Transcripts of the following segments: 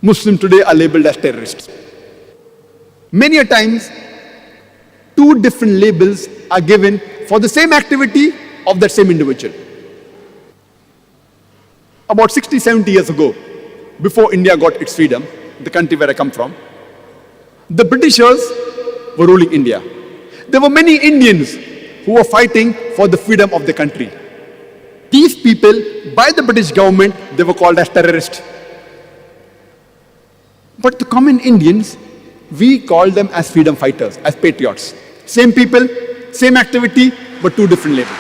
Muslims today are labeled as terrorists. Many a times, two different labels are given for the same activity of that same individual. About 60, 70 years ago, before India got its freedom, the country where I come from, the Britishers were ruling India. There were many Indians who were fighting for the freedom of the country. These people, by the British government, they were called as terrorists. But the common Indians, we call them as freedom fighters, as patriots. Same people, same activity, but two different labels.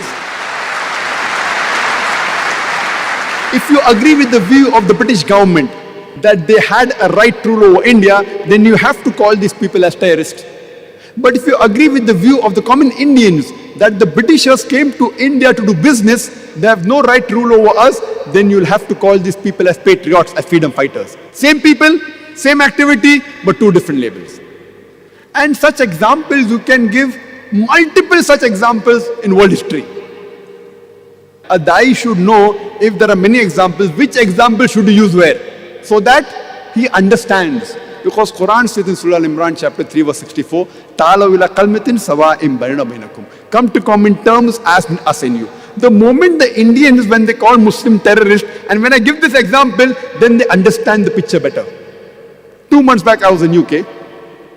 If you agree with the view of the British government that they had a right to rule over India, then you have to call these people as terrorists. But if you agree with the view of the common Indians that the Britishers came to India to do business, they have no right to rule over us, then you'll have to call these people as patriots, as freedom fighters. Same people, same activity, but two different labels. And such examples, you can give multiple such examples in world history. A Dai should know, if there are many examples, which example should you use where, so that he understands. Because Quran says in Surah Al-Imran chapter 3 verse 64, "Ta'alaw ila kalmatin sawa'in bainana bainakum." Come to common terms as us and you. The moment the Indians, when they call Muslim terrorists, and when I give this example, then they understand the picture better. 2 months back I was in UK,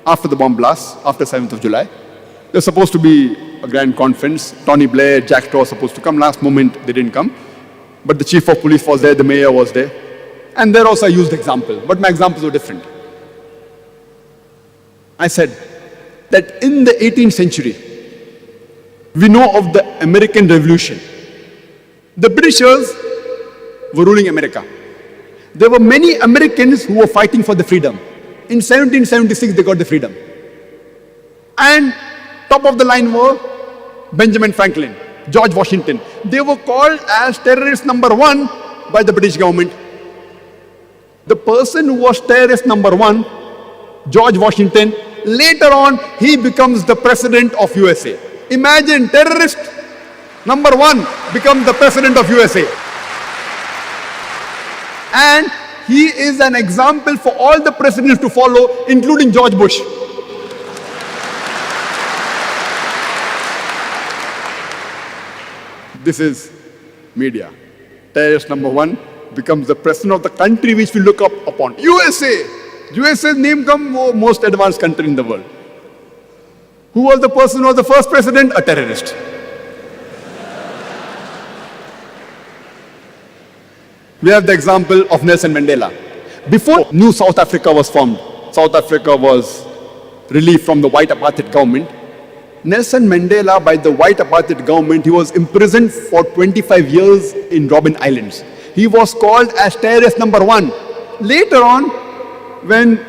after the bomb blast, after 7th of July. There was supposed to be a grand conference. Tony Blair, Jack Straw was supposed to come. Last moment they didn't come. But the chief of police was there, the mayor was there. And there also I used example, but my examples were different. I said that in the 18th century, we know of the American Revolution. The Britishers were ruling America. There were many Americans who were fighting for the freedom. In 1776, they got the freedom. And top of the line were Benjamin Franklin, George Washington. They were called as terrorist number 1 by the British government. The person who was terrorist number 1, George Washington, later on, he becomes the president of USA. Imagine, terrorist number 1 becomes the president of USA. And he is an example for all the presidents to follow, including George Bush. This is media. Terrorist number 1 becomes the president of the country which we look up upon. USA! USA's name comes most advanced country in the world. Who was the person who was the first president? A terrorist. We have the example of Nelson Mandela. Before New South Africa was formed, South Africa was relieved from the white apartheid government. Nelson Mandela, by the white apartheid government, he was imprisoned for 25 years in Robben Islands. He was called as terrorist number 1. Later on, when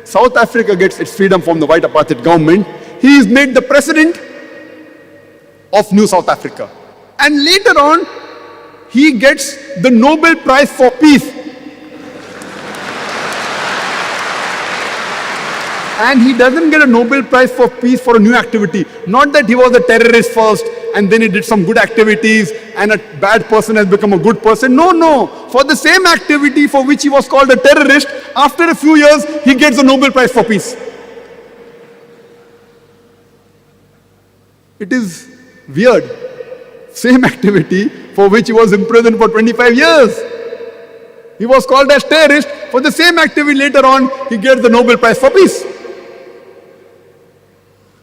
South Africa gets its freedom from the white apartheid government, he is made the president of New South Africa. And later on, he gets the Nobel Prize for Peace. And he doesn't get a Nobel Prize for Peace for a new activity. Not that he was a terrorist first and then he did some good activities and a bad person has become a good person. No, no. For the same activity for which he was called a terrorist, after a few years, he gets the Nobel Prize for Peace. It is weird. Same activity for which he was imprisoned for 25 years. He was called as terrorist. For the same activity later on, he gets the Nobel Prize for Peace.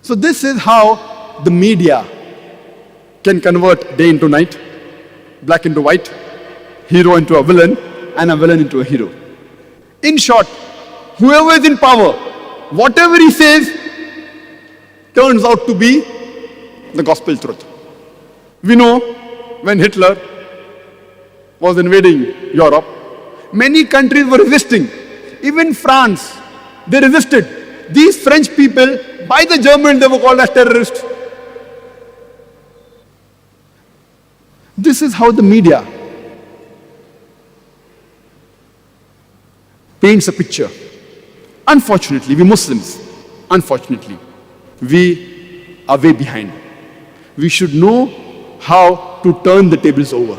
So this is how the media can convert day into night, black into white, hero into a villain, and a villain into a hero. In short, whoever is in power, whatever he says, turns out to be the gospel truth. We know when Hitler was invading Europe, many countries were resisting. Even France, they resisted. These French people, by the Germans, they were called as terrorists. This is how the media paints a picture. Unfortunately, we Muslims, unfortunately, we are way behind. We should know how to turn the tables over.